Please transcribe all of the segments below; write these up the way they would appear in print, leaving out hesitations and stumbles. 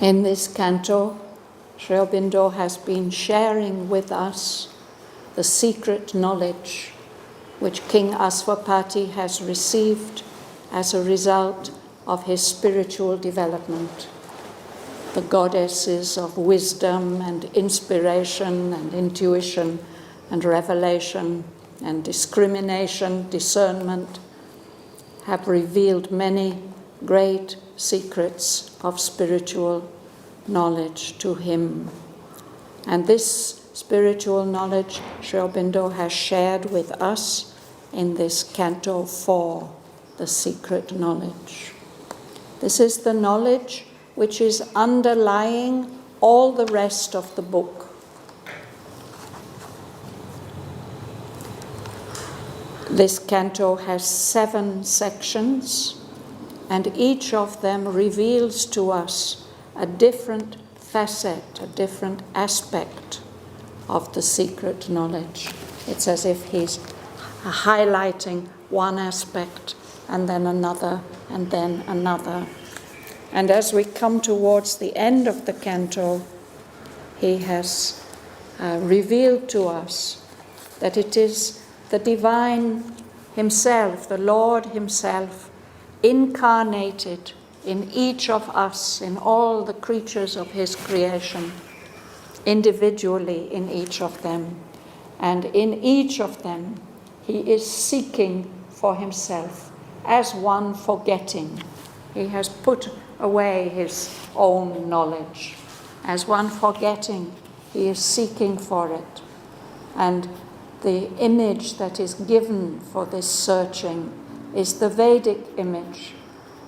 In this canto, Sri Aurobindo has been sharing with us the secret knowledge which King Aswapati has received as a result of his spiritual development. The goddesses of wisdom and inspiration and intuition and revelation and discrimination, discernment, have revealed many great secrets of spiritual knowledge to him. And this spiritual knowledge Sri Aurobindo has shared with us in this Canto 4, the secret knowledge. This is the knowledge which is underlying all the rest of the book. This canto has 7 sections, and each of them reveals to us a different facet, a different aspect of the secret knowledge. It's as if he's highlighting one aspect and then another and then another. And as we come towards the end of the canto, he has revealed to us that it is the divine himself, the Lord himself, incarnated in each of us, in all the creatures of his creation, individually in each of them. And in each of them, he is seeking for himself as one forgetting. He has put away his own knowledge. As one forgetting, he is seeking for it. And the image that is given for this searching is the Vedic image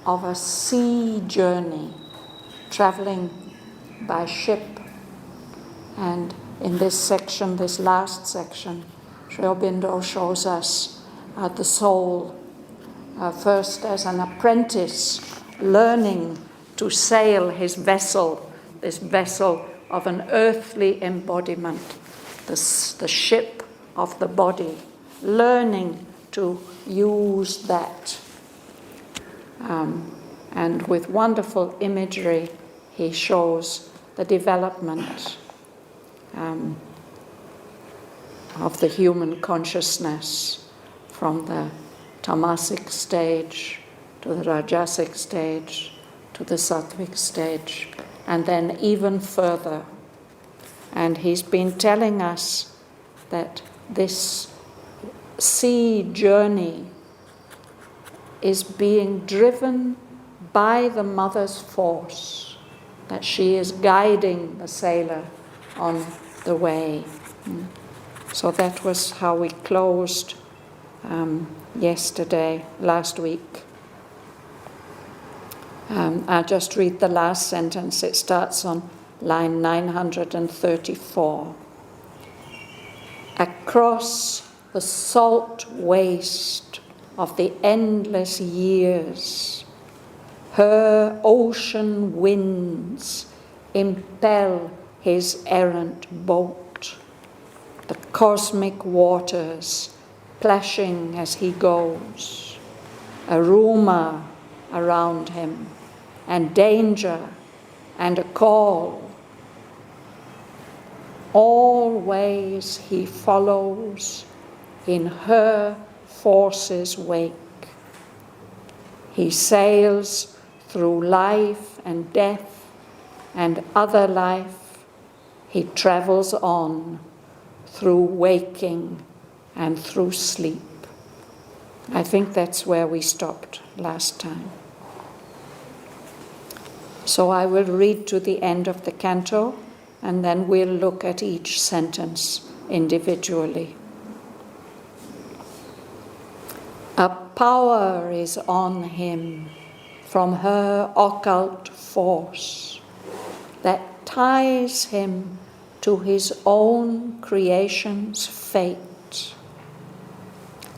of a sea journey, traveling by ship. And in this section, this last section, Sri Aurobindo shows us the soul, first as an apprentice, learning to sail his vessel, this vessel of an earthly embodiment, the ship of the body, learning to use that. And with wonderful imagery, he shows the development of the human consciousness from the tamasic stage to the rajasic stage to the sattvic stage, and then even further. And he's been telling us that this sea journey is being driven by the mother's force, that she is guiding the sailor on the way. So that was how we closed last week. I'll just read the last sentence. It starts on line 934. Across the salt waste of the endless years, her ocean winds impel his errant boat, the cosmic waters plashing as he goes, a rumour around him, and danger and a call. Always he follows in her force's wake. He sails through life and death and other life. He travels on through waking and through sleep. I think that's where we stopped last time. So I will read to the end of the canto, and then we'll look at each sentence individually. A power is on him from her occult force that ties him to his own creation's fate.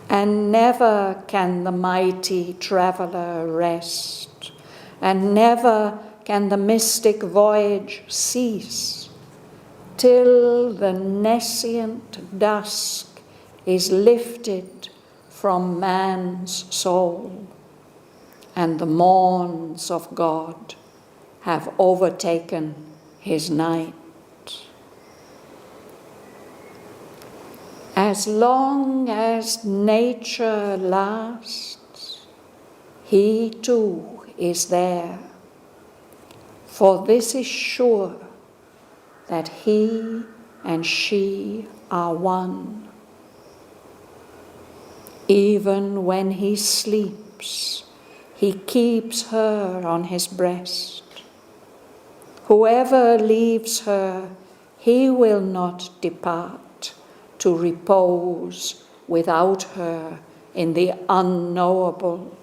And never can the mighty traveller rest, and never can the mystic voyage cease, till the nescient dusk is lifted from man's soul, and the morns of God have overtaken his night. As long as nature lasts, he too is there, for this is sure, that he and she are one. Even when he sleeps, he keeps her on his breast. Whoever leaves her, he will not depart to repose without her in the unknowable.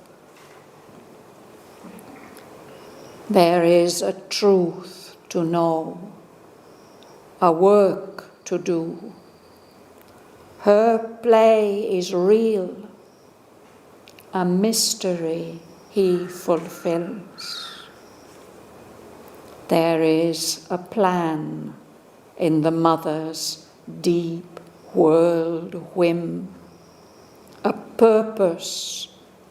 There is a truth to know, a work to do. Her play is real, a mystery he fulfills. There is a plan in the mother's deep world whim, a purpose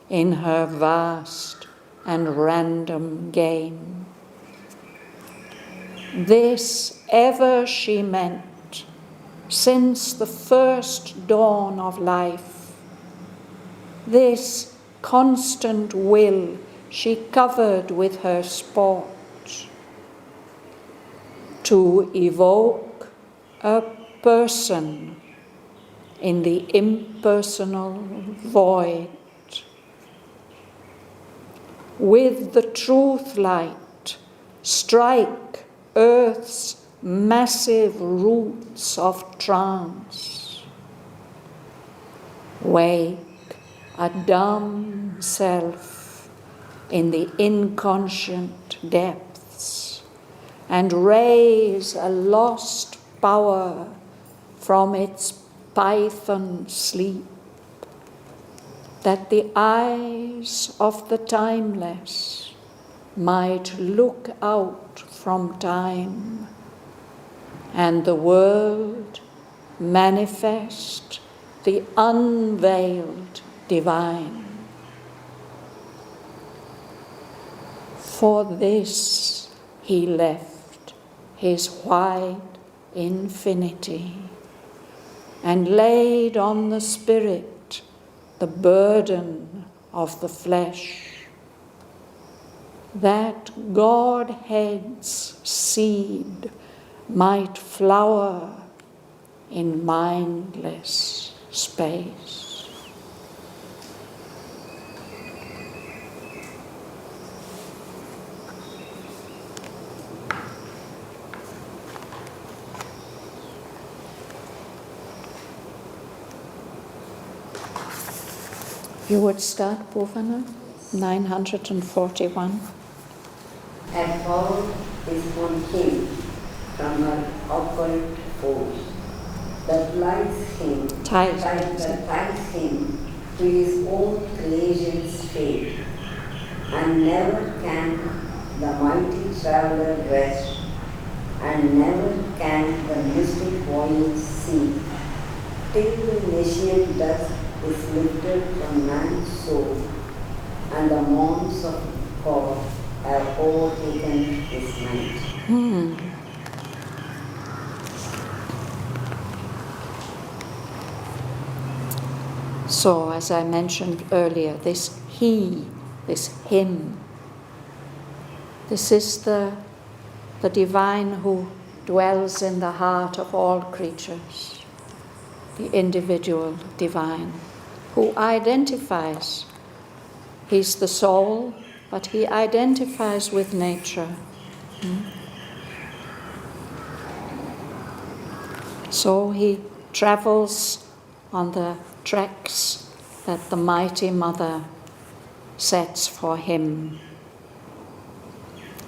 in her vast and random game. This ever she meant since the first dawn of life. This constant will she covered with her sport, to evoke a person in the impersonal void. With the truth light, strike earth's massive roots of trance. Wake a dumb self in the inconscient depths, and raise a lost power from its python sleep, that the eyes of the timeless might look out from time, and the world manifest the unveiled divine. For this he left his wide infinity, and laid on the spirit the burden of the flesh, that Godhead's seed might flower in mindless space. You would start, Bhavan, 941. And power is on him from an occult force that ties him to his own creation's fate, and never can the mighty traveler rest, and never can the mystic voyage cease, till the Messian dust is lifted from man's soul, and the morns of God have overtaken his night. So, as I mentioned earlier, this he, this him, this is the divine who dwells in the heart of all creatures, the individual divine, who identifies. He's the soul, but he identifies with nature. So he travels on the tracks that the mighty mother sets for him.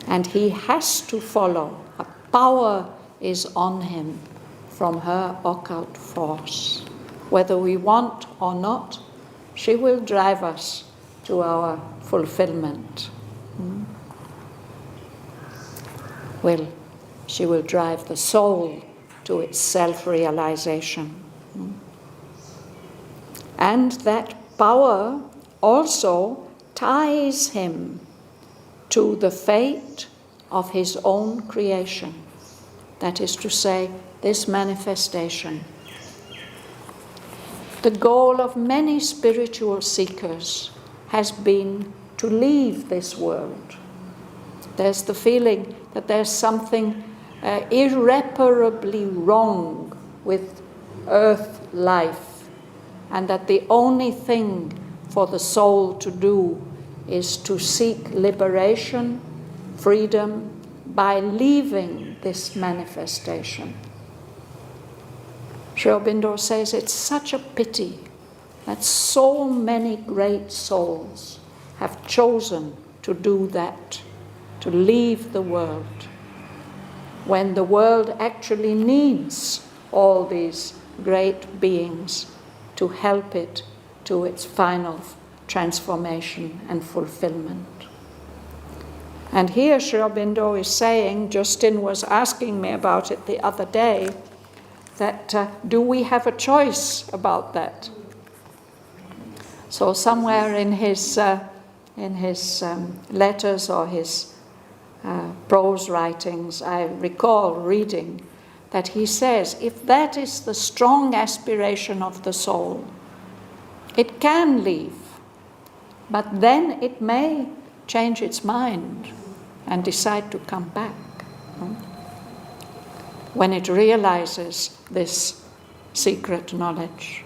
And he has to follow. A power is on him from her occult force. Whether we want or not, she will drive us to our fulfillment. She will drive the soul to its self-realization. And that power also ties him to the fate of his own creation. That is to say, this manifestation. The goal of many spiritual seekers has been to leave this world. There's the feeling that there's something irreparably wrong with earth life, and that the only thing for the soul to do is to seek liberation, freedom, by leaving this manifestation. Sri Aurobindo says it's such a pity that so many great souls have chosen to do that, to leave the world, when the world actually needs all these great beings to help it to its final transformation and fulfillment. And here Sri Aurobindo is saying, Justin was asking me about it the other day, that do we have a choice about that? So somewhere in his letters or his prose writings, I recall reading that he says, if that is the strong aspiration of the soul, it can leave, but then it may change its mind and decide to come back when it realizes this secret knowledge.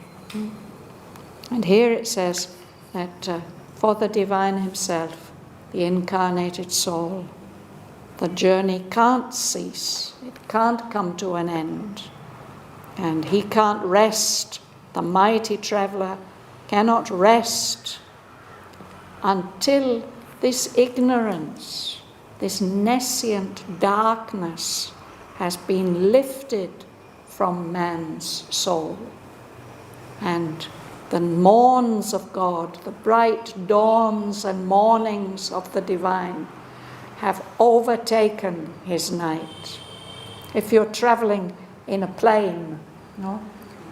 And here it says that for the divine himself, the incarnated soul, the journey can't cease, it can't come to an end, and he can't rest. The mighty traveler cannot rest until this ignorance, this nescient darkness has been lifted from man's soul. And the morns of God, the bright dawns and mornings of the divine have overtaken his night. If you're traveling in a plane,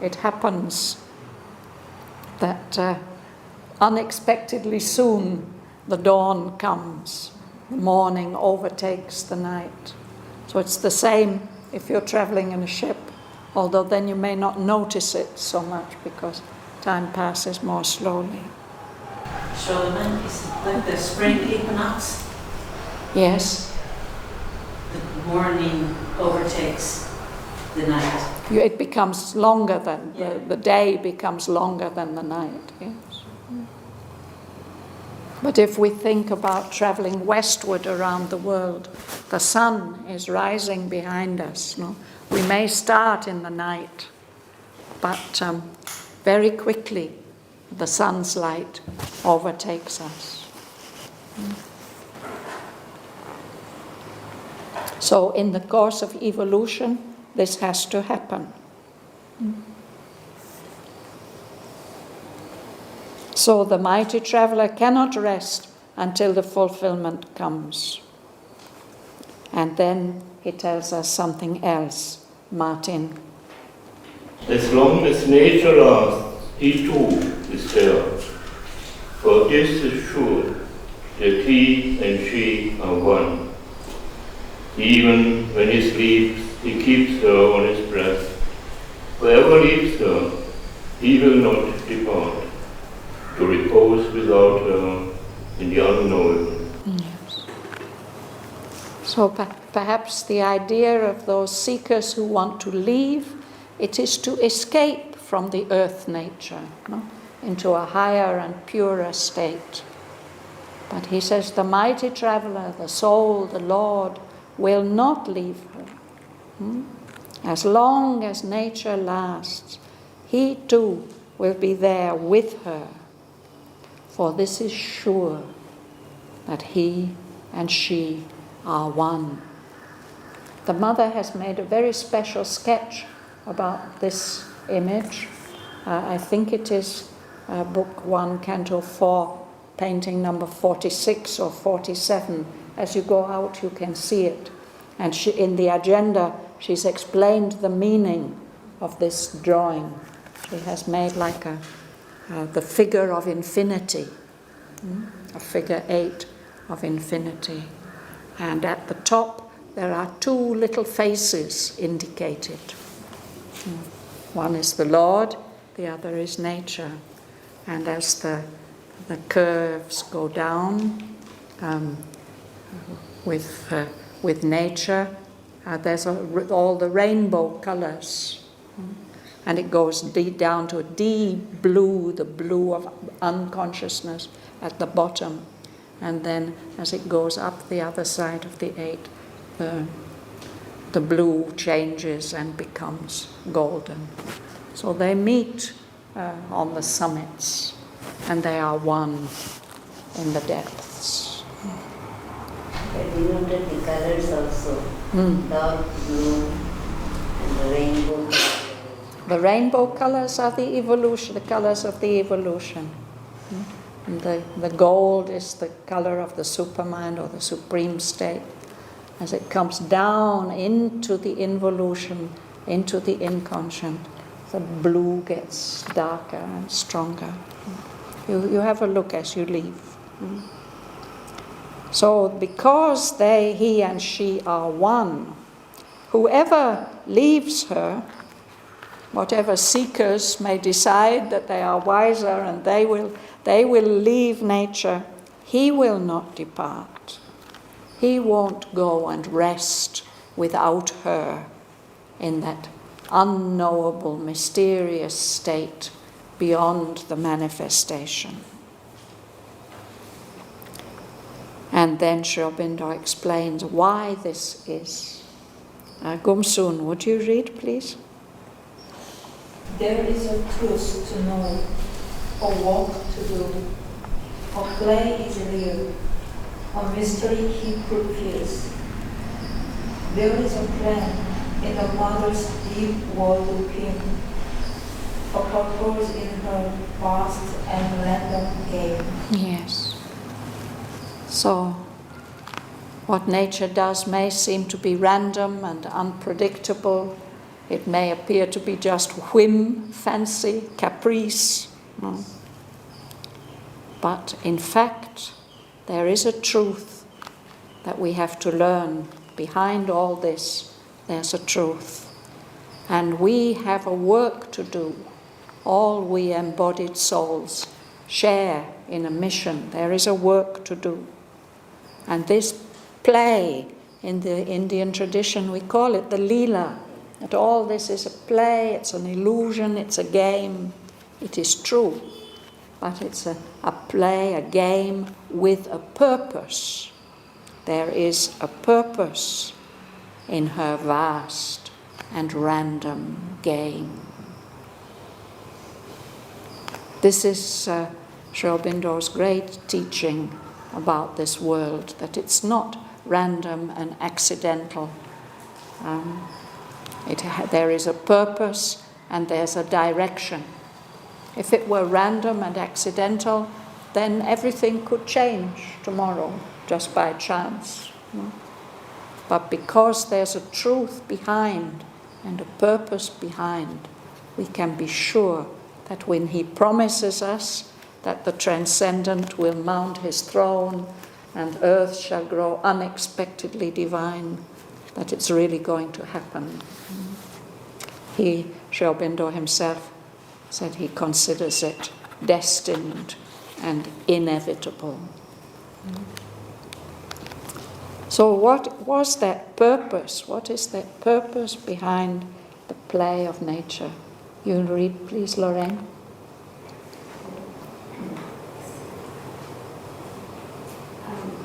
it happens that unexpectedly soon the dawn comes, the morning overtakes the night. So it's the same if you're traveling in a ship, although then you may not notice it so much because time passes more slowly. Shraddhavan, is it like the spring equinox? Yes. The morning overtakes the night. It becomes longer than, the day becomes longer than the night, yes. But if we think about traveling westward around the world, the sun is rising behind us. We may start in the night, but very quickly the sun's light overtakes us. So in the course of evolution, this has to happen. So the mighty traveler cannot rest until the fulfillment comes. And then he tells us something else, Martin. As long as nature lasts, he too is there. For this is sure that he and she are one. Even when he sleeps, he keeps her on his breast. Whoever leaves her, he will not depart, to repose without her in the unknowable. Yes. So perhaps the idea of those seekers who want to leave, it is to escape from the earth nature, into a higher and purer state. But he says the mighty traveler, the soul, the Lord, will not leave her. As long as nature lasts, he too will be there with her. For this is sure that he and she are one. The mother has made a very special sketch about this image. I think it is book 1, Canto 4, painting number 46 or 47. As you go out, you can see it. And in the agenda, she's explained the meaning of this drawing. She has made like the figure of infinity, a figure 8 of infinity. And at the top there are two little faces indicated. One is the Lord, the other is nature. And as the curves go down with nature, there's all the rainbow colors. And it goes deep down to a deep blue, the blue of unconsciousness at the bottom. And then as it goes up the other side of the eight, the blue changes and becomes golden. So they meet on the summits, and they are one in the depths. They denoted the colors also, dark blue and the rainbow. The rainbow colors are the evolution, the colors of the evolution. And the gold is the color of the supermind or the supreme state. As it comes down into the involution, into the inconscient, the blue gets darker and stronger. You have a look as you leave. So because he and she are one, whoever leaves her, whatever seekers may decide that they are wiser and they will leave nature, he will not depart. He won't go and rest without her in that unknowable, mysterious state beyond the manifestation. And then Sri Aurobindo explains why this is. Gumsun, would you read, please? There is a truth to know, a work to do, a play is real, a mystery he fulfills. There is a plan in the mother's deep world of him, a purpose in her vast and random game. Yes. So, what nature does may seem to be random and unpredictable. It may appear to be just whim, fancy, caprice. But in fact, there is a truth that we have to learn. Behind all this, there's a truth. And we have a work to do. All we embodied souls share in a mission. There is a work to do. And this play, in the Indian tradition, we call it the Leela. That all this is a play, it's an illusion, it's a game. It is true. But it's a play, a game with a purpose. There is a purpose in her vast and random game. This is Sri Aurobindo's great teaching about this world, that it's not random and accidental. There is a purpose and there's a direction. If it were random and accidental, then everything could change tomorrow just by chance. But because there's a truth behind and a purpose behind, we can be sure that when he promises us that the transcendent will mount his throne and earth shall grow unexpectedly divine, that it's really going to happen. Sri Aurobindo himself said he considers it destined and inevitable. So what was that purpose? What is that purpose behind the play of nature? You read, please, Lorraine.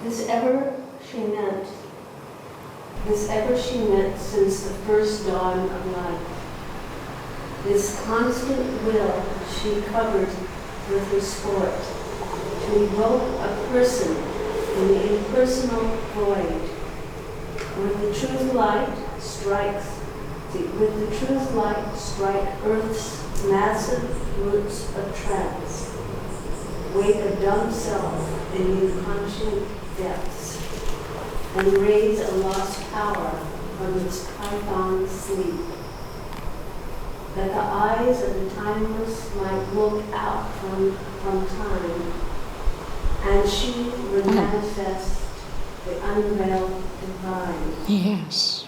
This ever she meant since the first dawn of life. This constant will she covered with her sport, to evoke a person in the impersonal void. With the truth light strike Earth's massive roots of trance. Wake a dumb self in the inconscient depths, and raise a lost power from its python sleep. That the eyes of the timeless might look out from time, and she would manifest the unveiled divine. Yes.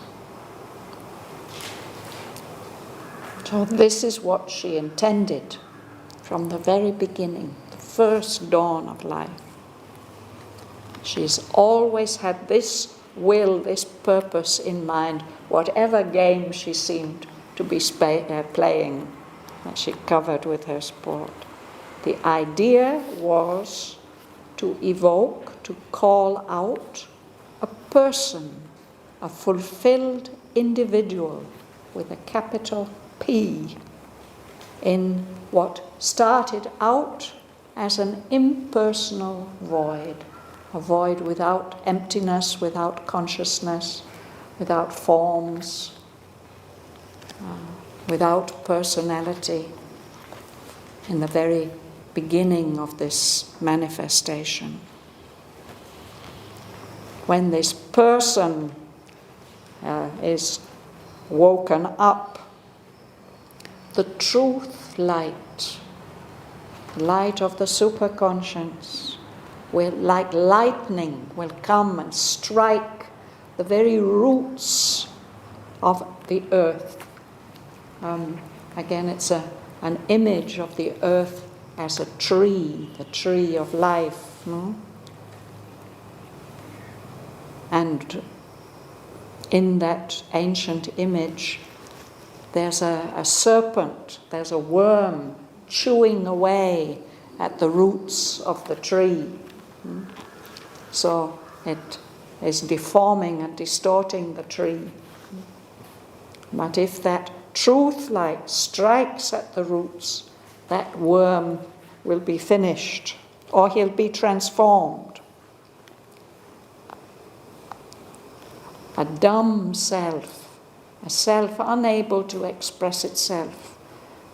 So this is what she intended from the very beginning, the first dawn of life. She's always had this will, this purpose in mind, whatever game she seemed to be playing, that she covered with her sport. The idea was to evoke, to call out a person, a fulfilled individual with a capital P in what started out as an impersonal void, a void without emptiness, without consciousness, without forms, without personality, in the very beginning of this manifestation. When this person is woken up, the truth light, the light of the superconscious, will, like lightning, will come and strike the very roots of the earth. Again, it's an image of the earth as a tree, the tree of life. No? And in that ancient image, there's a serpent, there's a worm chewing away at the roots of the tree. So it is deforming and distorting the tree. But if that truth light strikes at the roots, that worm will be finished, or he'll be transformed. A dumb self, a self unable to express itself,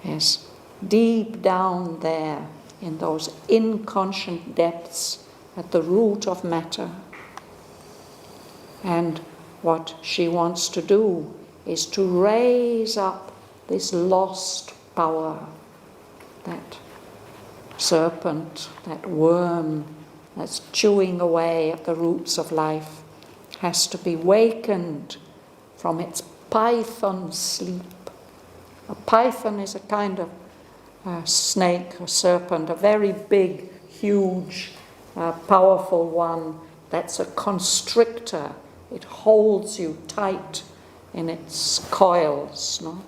is deep down there in those inconscient depths at the root of matter. And what she wants to do is to raise up this lost power, that serpent, that worm that's chewing away at the roots of life, has to be wakened from its python sleep. A python is a kind of snake or serpent, a very big, huge, powerful one that's a constrictor. It holds you tight in its coils. No?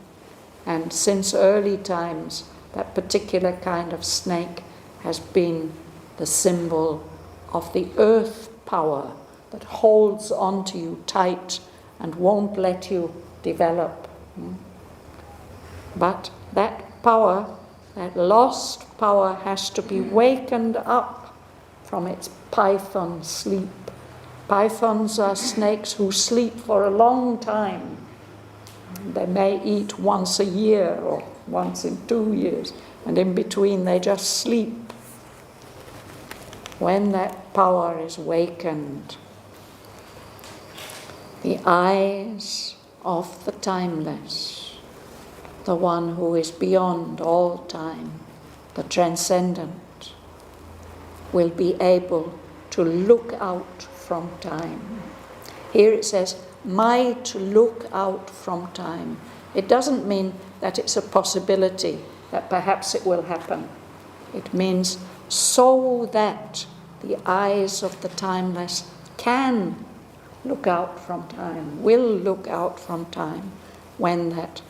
And since early times, that particular kind of snake has been the symbol of the earth power that holds onto you tight and won't let you develop. But that power, that lost power, has to be wakened up from its python sleep. Pythons are snakes who sleep for a long time. They may eat once a year or once in 2 years, and in between they just sleep. When that power is wakened, the eyes of the timeless, the one who is beyond all time, the transcendent, will be able to look out from time. Here it says, might look out from time. It doesn't mean that it's a possibility, that perhaps it will happen. It means so that the eyes of the timeless can look out from time, will look out from time, when that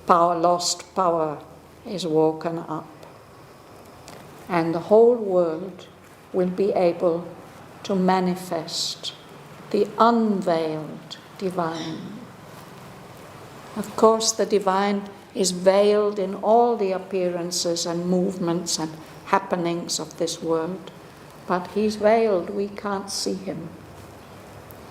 power, lost power, is woken up. And the whole world will be able to manifest the unveiled divine. Of course, the divine is veiled in all the appearances and movements and happenings of this world, but he's veiled, we can't see him.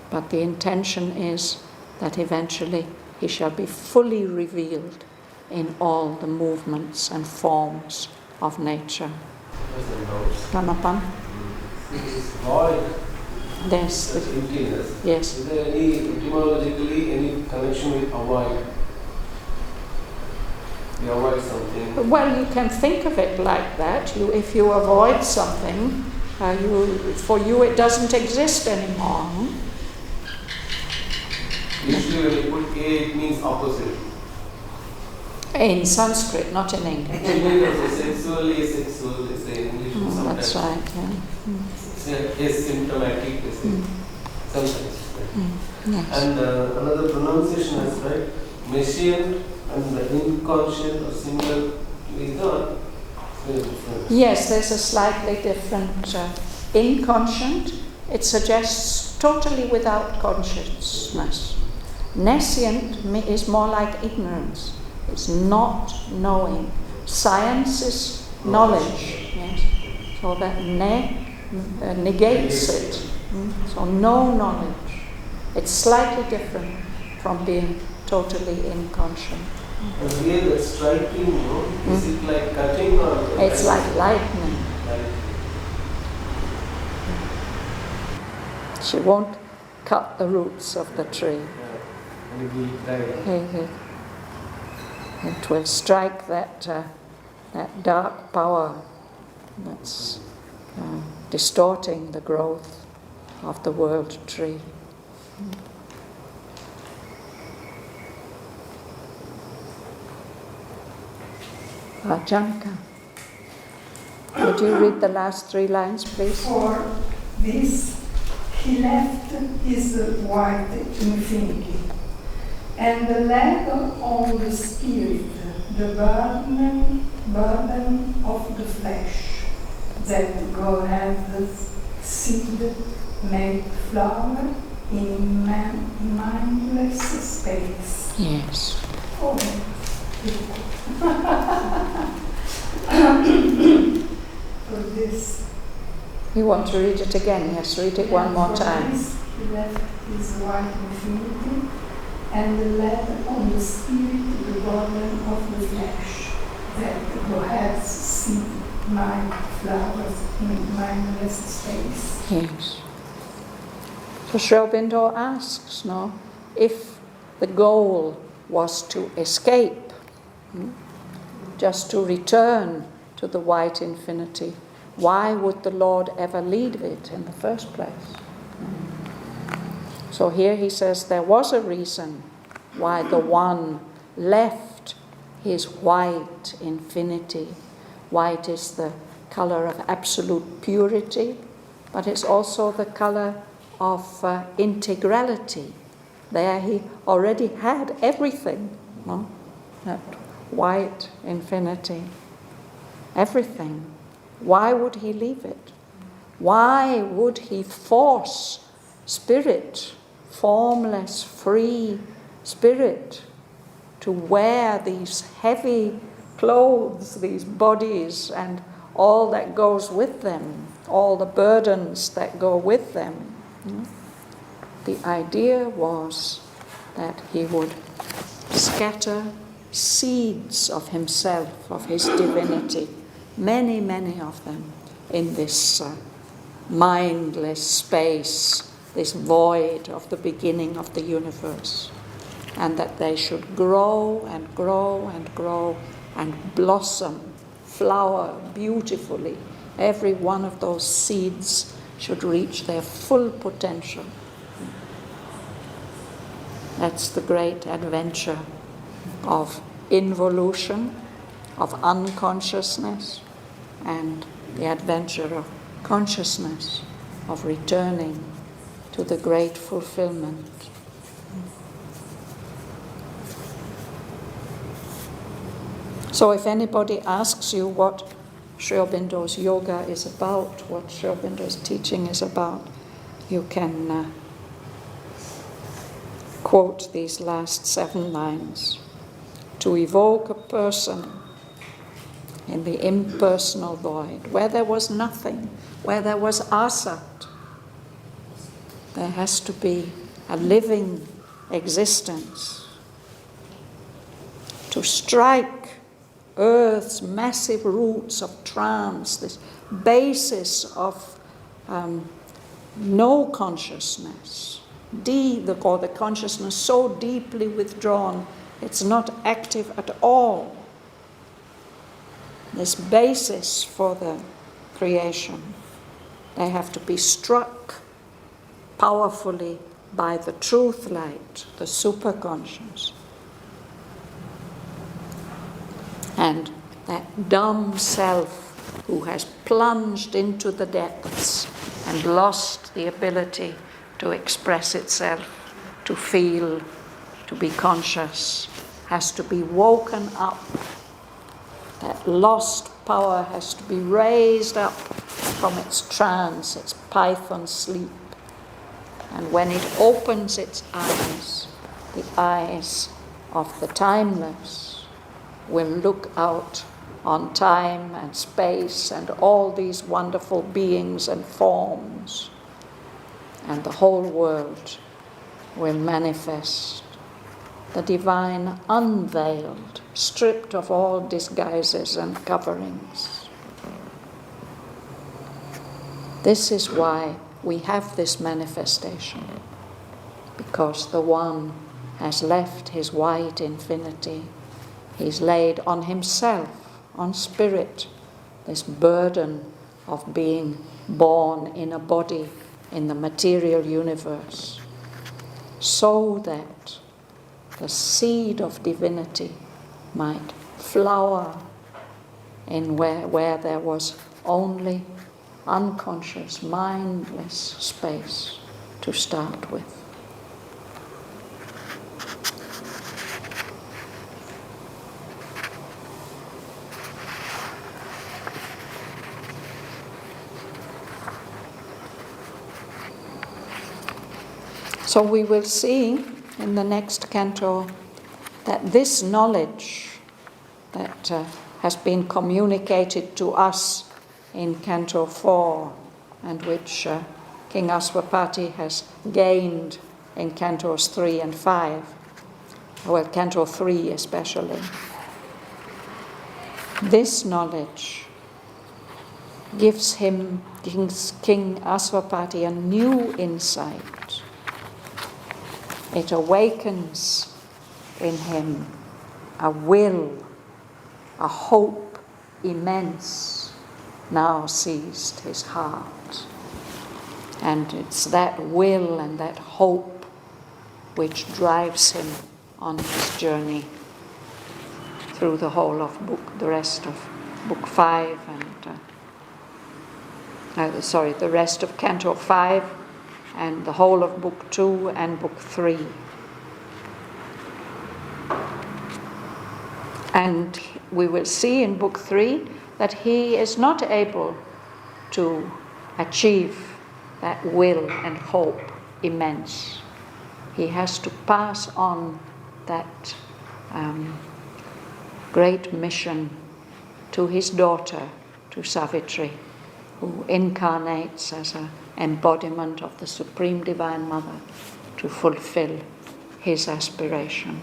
But the intention is that eventually he shall be fully revealed in all the movements and forms of nature. Ramapan? Void. Yes. Emptiness. Yes. Is there etymologically any connection with avoid? You avoid something. Well, you can think of it like that. If you avoid something, For you it doesn't exist anymore. Usually when you put A, it means opposite. In Sanskrit, not in English. In English, sexually asexual, they say in English sometimes. That's right, yeah. It's asymptomatic, they say. Sometimes. Yes. And another pronunciation is right, Messian and the inconscient or similarly done. Very different. Yes, there's a slightly different inconscient. It suggests totally without consciousness. Nescient is more like ignorance. It's not knowing. Science is knowledge. Yes. So that negates it. So no knowledge. It's slightly different from being totally inconscient. And here the striking, is it like cutting or? It's like lightning. She won't cut the roots of the tree. And it will die. It will strike that dark power that's distorting the growth of the world tree. Janka, would you read the last 3 lines, please? For this he left his white infinity, and led on the spirit the burden of the flesh, that God hath seed made flower in mindless space. Yes. Oh. For this. You want to read it again? Yes, read it one more time. This he left his white infinity, and led on the spirit the burden of the flesh, that God hath seed made flowers in mindless space. Yes. So Sri Aurobindo asks, if the goal was to escape, just to return to the white infinity, why would the Lord ever lead it in the first place? So here he says there was a reason why the One left his white infinity. White is the color of absolute purity, but it's also the color of integrality. There he already had everything, that white infinity, everything. Why would he leave it? Why would he force spirit, formless, free spirit, to wear these heavy clothes, these bodies, and all that goes with them, all the burdens that go with them? The idea was that he would scatter seeds of himself, of his divinity, many, many of them, in this mindless space, this void of the beginning of the universe, and that they should grow and grow and grow and blossom, flower beautifully. Every one of those seeds should reach their full potential. That's the great adventure of involution, of unconsciousness, and the adventure of consciousness, of returning to the great fulfillment. So if anybody asks you what Sri Aurobindo's yoga is about, what Sri Aurobindo's teaching is about, you can quote these last 7 lines. To evoke a person in the impersonal void, where there was nothing, where there was asat, there has to be a living existence. To strike Earth's massive roots of trance, this basis of no consciousness, the consciousness so deeply withdrawn, it's not active at all. This basis for the creation, They have to be struck powerfully by the truth light, the superconscious. And that dumb self who has plunged into the depths and lost the ability to express itself, to feel, to be conscious, has to be woken up. That lost power has to be raised up from its trance, its python sleep. And when it opens its eyes, the eyes of the timeless will look out on time and space and all these wonderful beings and forms, and the whole world will manifest. The divine unveiled, stripped of all disguises and coverings. This is why we have this manifestation, because the One has left his white infinity. He's laid on himself, on spirit, this burden of being born in a body in the material universe, so that the seed of divinity might flower in where there was only unconscious, mindless space to start with. So we will see in the next canto that this knowledge that has been communicated to us in Canto 4 and which King Aswapati has gained in Cantos 3 and 5, well, Canto 3 especially. This knowledge gives him, King Aswapati, a new insight. It awakens in him a will, a hope immense now seized his heart. And it's that will and that hope which drives him on his journey through the whole of the rest of Book 5 and the rest of Canto 5 and the whole of Book 2 and Book 3. And we will see in Book 3 that he is not able to achieve that will and hope immense. He has to pass on that great mission to his daughter, to Savitri, who incarnates as an embodiment of the Supreme Divine Mother to fulfill his aspiration.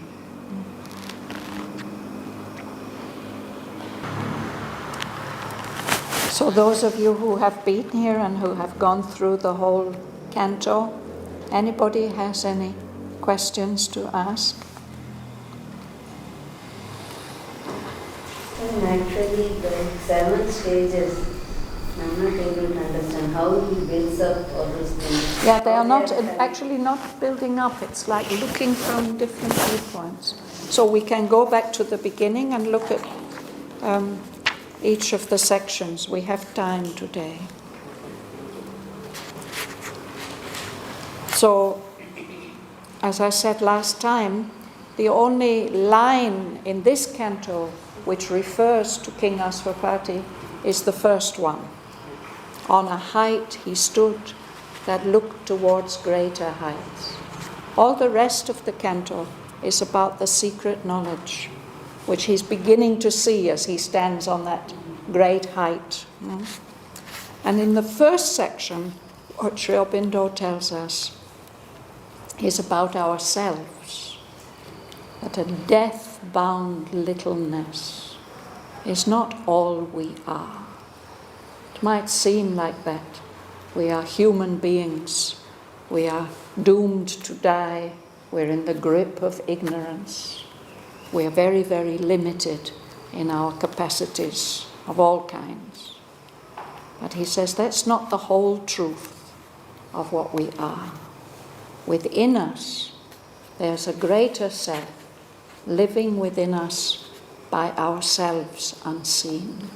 So those of you who have been here and who have gone through the whole canto, anybody has any questions to ask? Actually, the 7 stages, I'm not able to understand how he builds up all those things. Yeah, they are not actually not building up. It's like looking from different viewpoints. So we can go back to the beginning and look at each of the sections. We have time today. So, as I said last time, the only line in this canto which refers to King Aswapati is the first one. On a height he stood that looked towards greater heights. All the rest of the canto is about the secret knowledge, which he's beginning to see as he stands on that great height. And in the first section, what Sri Aurobindo tells us is about ourselves, that a death-bound littleness is not all we are. It might seem like that. We are human beings. We are doomed to die. We're in the grip of ignorance. We are very, very limited in our capacities of all kinds. But he says that's not the whole truth of what we are. Within us, there's a greater self living within us by ourselves unseen.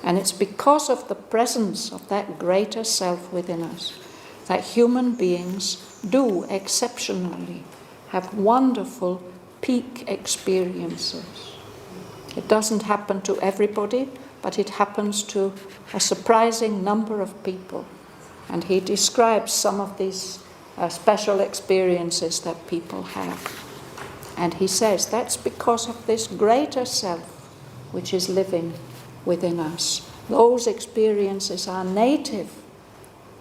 And it's because of the presence of that greater self within us that human beings do exceptionally have wonderful peak experiences. It doesn't happen to everybody, but it happens to a surprising number of people. And he describes some of these special experiences that people have. And he says that's because of this greater self which is living within us. Those experiences are native,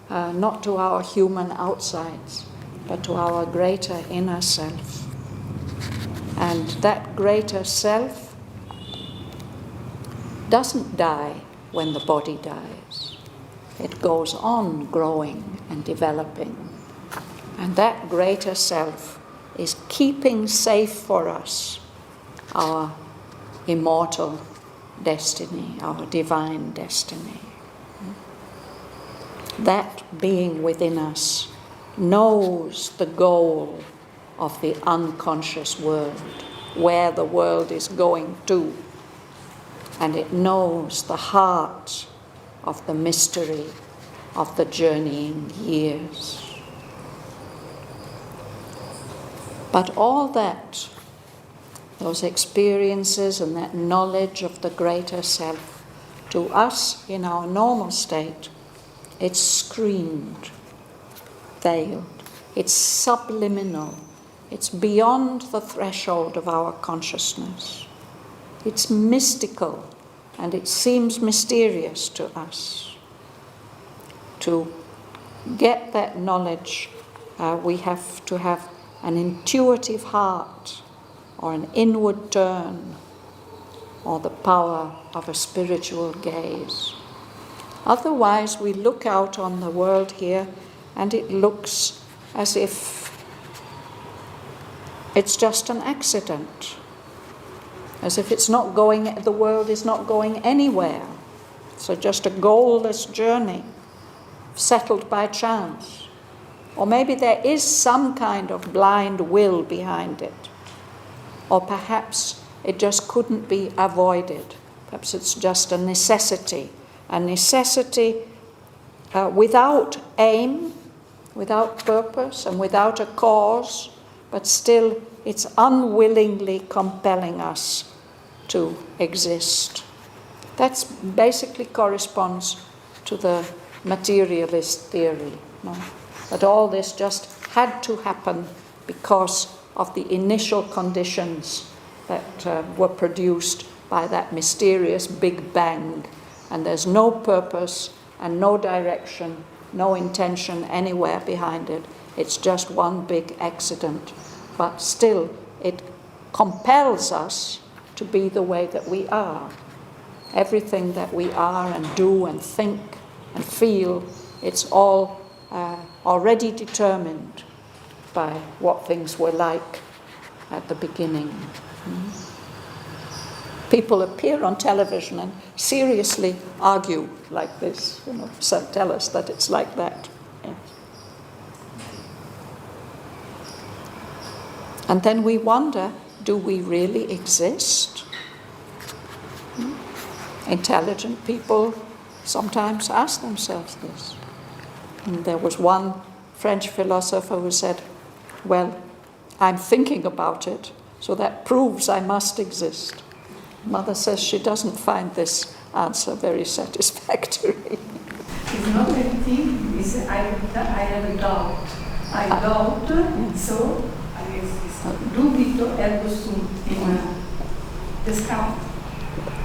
not to our human outsides, but to our greater inner self. And that greater self doesn't die when the body dies. It goes on growing and developing. And that greater self is keeping safe for us our immortal destiny, our divine destiny. That being within us knows the goal of the unconscious world, where the world is going to, and it knows the heart of the mystery of the journeying years. But all that, those experiences and that knowledge of the greater self, to us in our normal state, it's screened, veiled, it's subliminal, it's beyond the threshold of our consciousness. It's mystical and it seems mysterious to us. To get that knowledge, we have to have an intuitive heart, or an inward turn, or the power of a spiritual gaze. Otherwise, we look out on the world here and it looks as if it's just an accident, as if it's not going, the world is not going anywhere. So just a goalless journey, settled by chance. Or maybe there is some kind of blind will behind it. Or perhaps it just couldn't be avoided. Perhaps it's just a necessity without aim, without purpose, and without a cause, but still it's unwillingly compelling us to exist. That basically corresponds to the materialist theory. No? That all this just had to happen because of the initial conditions that were produced by that mysterious Big Bang. And there's no purpose and no direction, no intention anywhere behind it. It's just one big accident. But still, it compels us to be the way that we are. Everything that we are and do and think and feel, it's all already determined by what things were like at the beginning. People appear on television and seriously argue like this, so tell us that it's like that. Yes. And then we wonder, do we really exist? Intelligent people sometimes ask themselves this. And there was one French philosopher who said, well, I'm thinking about it, so that proves I must exist. Mother says she doesn't find this answer very satisfactory. It's not anything, it's I have a doubt. I doubt, so I dubito ergo sum in Descartes.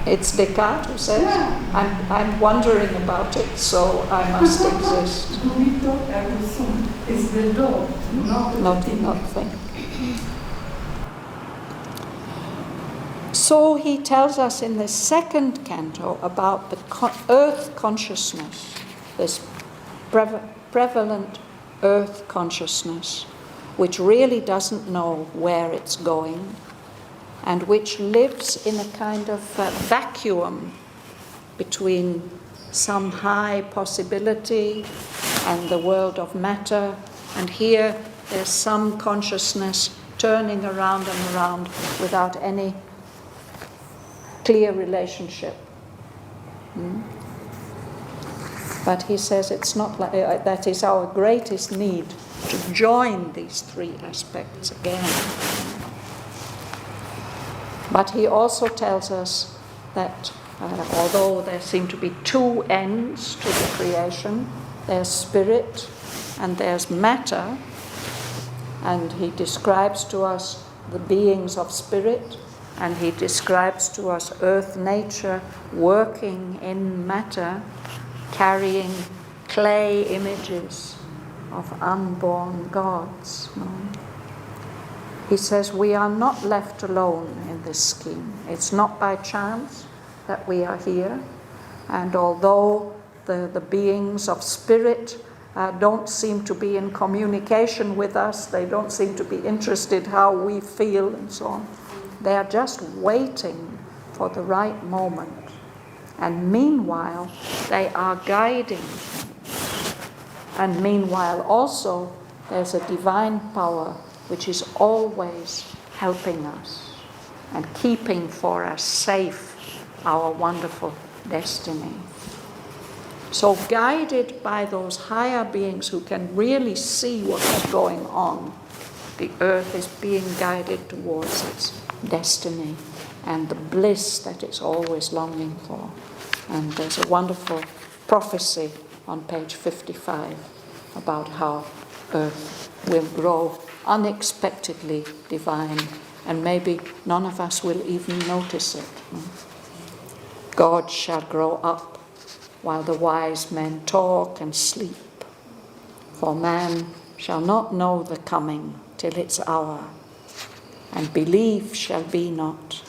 It's Descartes who says, yeah. I'm wondering about it, so I must exist. Dubito ergo sum is the doubt, not thing. So he tells us in the second canto about the earth consciousness, this prevalent earth consciousness, which really doesn't know where it's going, and which lives in a kind of vacuum between some high possibility and the world of matter, and here there's some consciousness turning around and around without any clear relationship. But he says it's not like that is our greatest need, to join these three aspects again. But he also tells us that although there seem to be two ends to the creation, there's spirit and there's matter, and he describes to us the beings of spirit, and he describes to us earth nature working in matter, carrying clay images of unborn gods. He says we are not left alone in this scheme. It's not by chance that we are here, and although the beings of spirit don't seem to be in communication with us, they don't seem to be interested how we feel and so on, they are just waiting for the right moment. And meanwhile, they are guiding. And meanwhile also, there's a divine power which is always helping us and keeping for us safe our wonderful destiny. So guided by those higher beings who can really see what is going on, the earth is being guided towards its destiny and the bliss that it's always longing for. And there's a wonderful prophecy on page 55 about how earth will grow unexpectedly divine, and maybe none of us will even notice it. God shall grow up while the wise men talk and sleep, for man shall not know the coming till its hour, and belief shall be not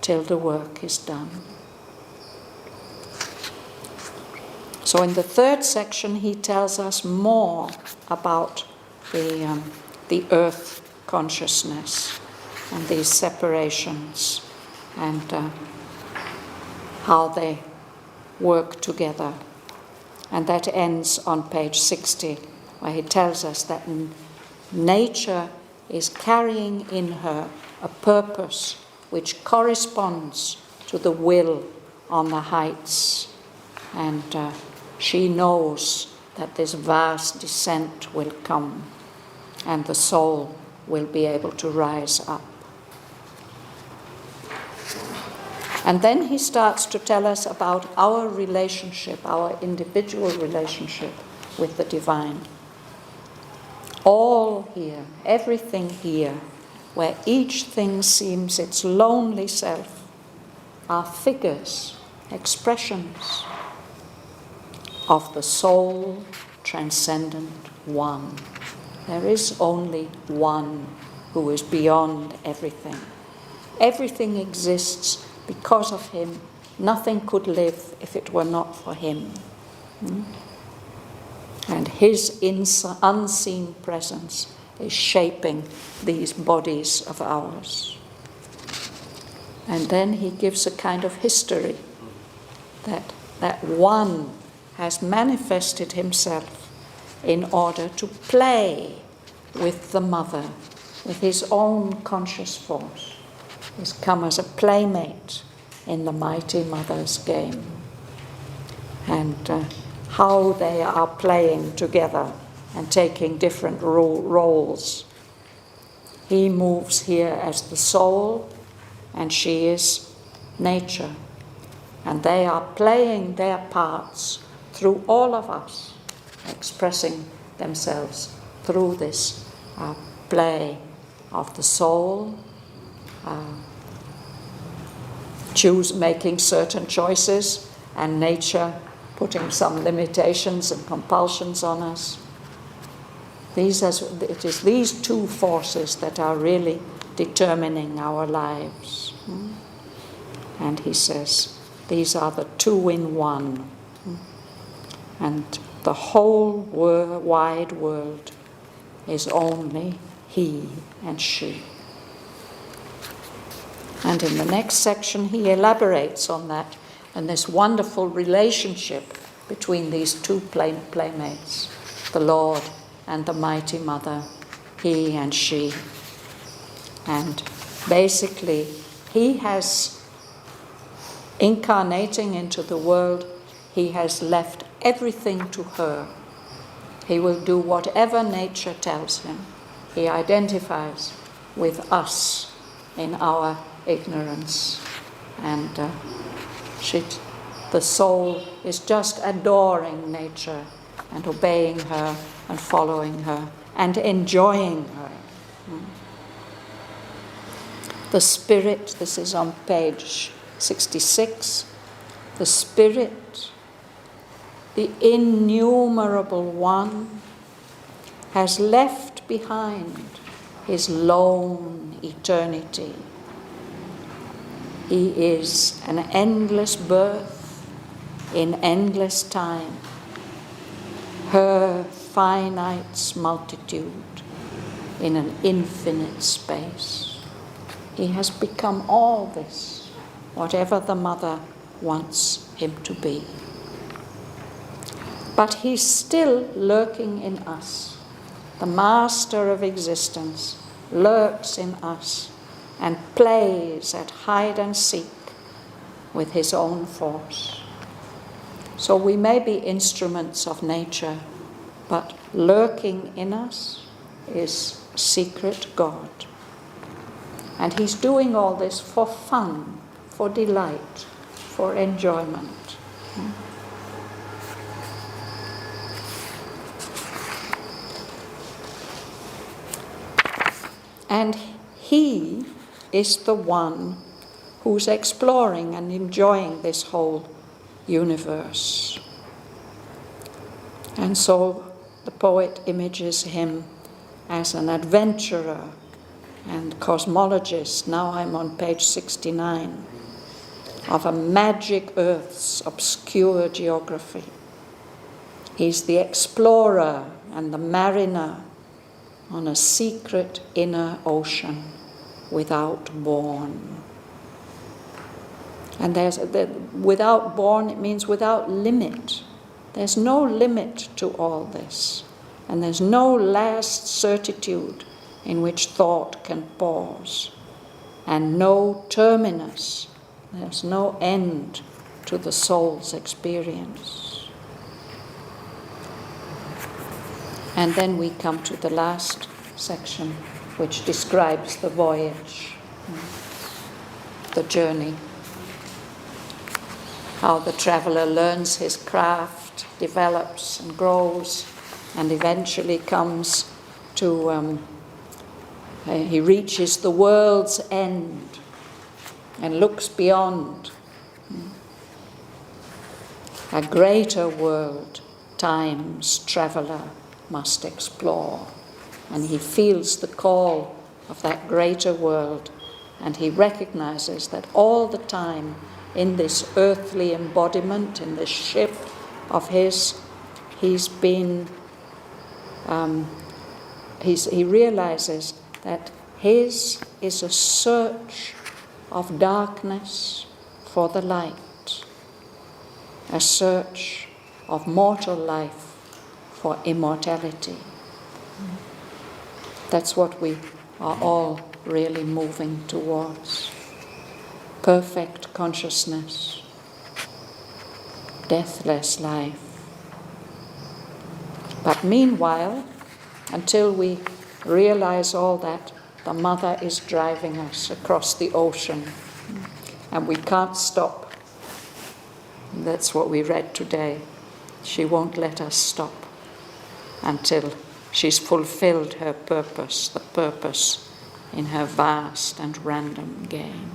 till the work is done. So in the third section he tells us more about the earth consciousness and these separations and how they work together. And that ends on page 60, where he tells us that nature is carrying in her a purpose which corresponds to the will on the heights, and she knows that this vast descent will come and the soul will be able to rise up. And then he starts to tell us about our relationship, our individual relationship with the divine. All here, everything here, where each thing seems its lonely self, are figures, expressions of the soul transcendent one. There is only one who is beyond everything. Everything exists because of him. Nothing could live if it were not for him. And his unseen presence is shaping these bodies of ours. And then he gives a kind of history that one has manifested himself in order to play with the mother, with his own conscious force. He's come as a playmate in the mighty mother's game. And how they are playing together and taking different roles. He moves here as the soul, and she is nature. And they are playing their parts through all of us, expressing themselves through this play of the soul, making certain choices, and nature putting some limitations and compulsions on us. It is these two forces that are really determining our lives. And he says, these are the two in one. And the whole wide world is only he and she. And in the next section he elaborates on that and this wonderful relationship between these two playmates, the Lord and the Mighty Mother, he and she. And basically, he has, incarnating into the world, he has left everything to her. He will do whatever nature tells him. He identifies with us in our ignorance. And the soul is just adoring nature and obeying her and following her and enjoying her. The spirit, this is on page 66, the spirit, the innumerable one, has left behind his lone eternity. He is an endless birth in endless time, her finite's multitude in an infinite space. He has become all this, whatever the mother wants him to be. But he's still lurking in us. The master of existence lurks in us and plays at hide and seek with his own force. So we may be instruments of nature, but lurking in us is secret God. And he's doing all this for fun, for delight, for enjoyment. And he is the one who's exploring and enjoying this whole universe. And so the poet images him as an adventurer and cosmologist. Now I'm on page 69, of a magic earth's obscure geography. He's the explorer and the mariner on a secret inner ocean without bourne. And without bourne, it means without limit. There's no limit to all this. And there's no last certitude in which thought can pause. And no terminus. There's no end to the soul's experience. And then we come to the last section, which describes the voyage, the journey. How the traveler learns his craft, develops and grows, and eventually comes to, he reaches the world's end and looks beyond. A greater world, time's traveler must explore. And he feels the call of that greater world, and he recognizes that all the time in this earthly embodiment, in this ship of his, he realizes that his is a search of darkness for the light, a search of mortal life for immortality. That's what we are all really moving towards. Perfect consciousness, deathless life. But meanwhile, until we realize all that, the mother is driving us across the ocean, and we can't stop. That's what we read today. She won't let us stop until she's fulfilled her purpose, the purpose in her vast and random game.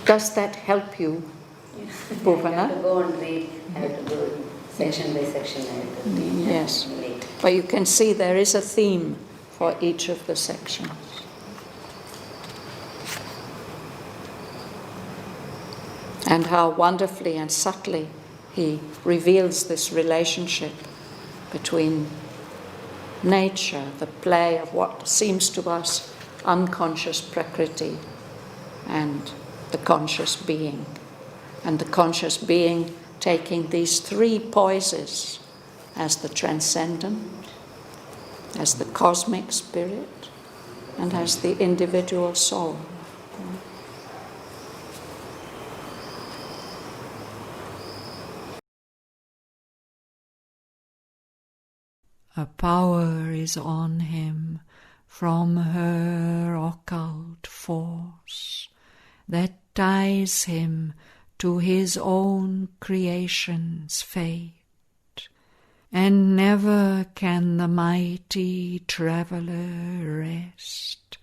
Does that help you, Bhavan? I have to go and read. I have to go section by section. I have to read. Yes. But you can see there is a theme for each of the sections. And how wonderfully and subtly he reveals this relationship between nature, the play of what seems to us unconscious Prakriti, and the conscious being. And the conscious being taking these three poises as the transcendent, as the cosmic spirit, and as the individual soul. A power is on him from her occult force that ties him to his own creation's fate, and never can the mighty traveller rest,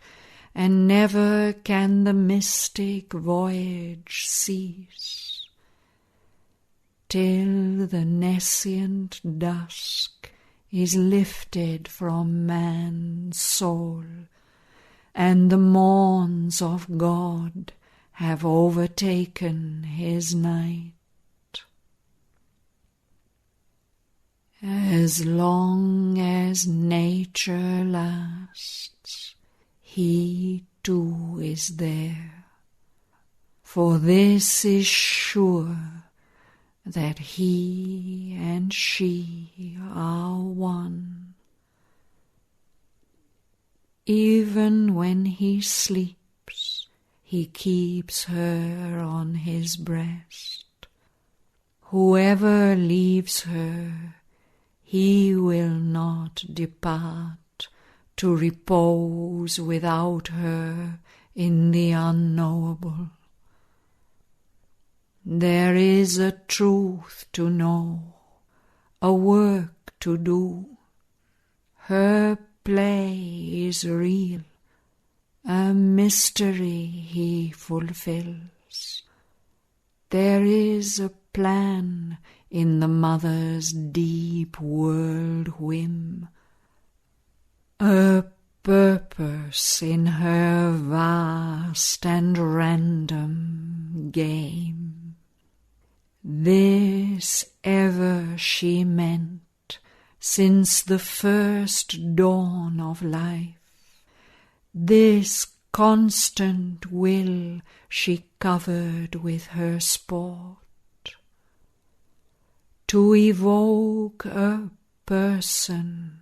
and never can the mystic voyage cease, till the nescient dusk is lifted from man's soul, and the morns of God have overtaken his night. As long as nature lasts, he too is there, for this is sure, that he and she are one. Even when he sleeps, he keeps her on his breast. Whoever leaves her, he will not depart to repose without her in the unknowable. There is a truth to know, a work to do. Her play is real, a mystery he fulfills. There is a plan in the mother's deep world whim, a purpose in her vast and random game. This ever she meant since the first dawn of life. This constant will she covered with her sport, to evoke a person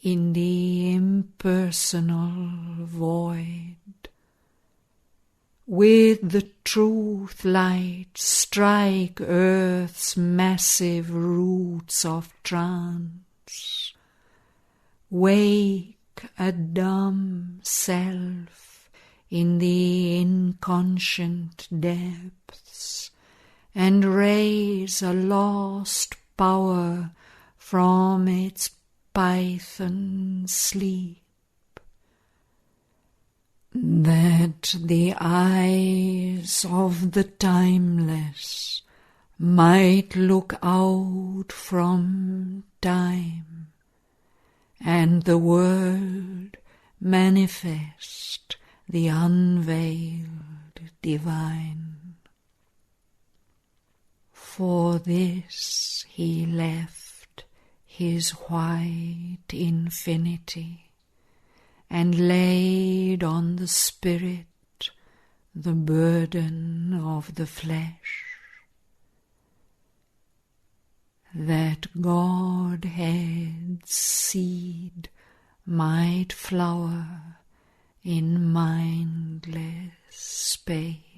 in the impersonal void. With the truth light strike earth's massive roots of trance. Wake a dumb self in the inconscient depths, and raise a lost power from its python sleep, that the eyes of the timeless might look out from time, and the world manifest the unveiled divine. For this he left his white infinity, and laid on the spirit the burden of the flesh, that Godhead's seed might flower in mindless space.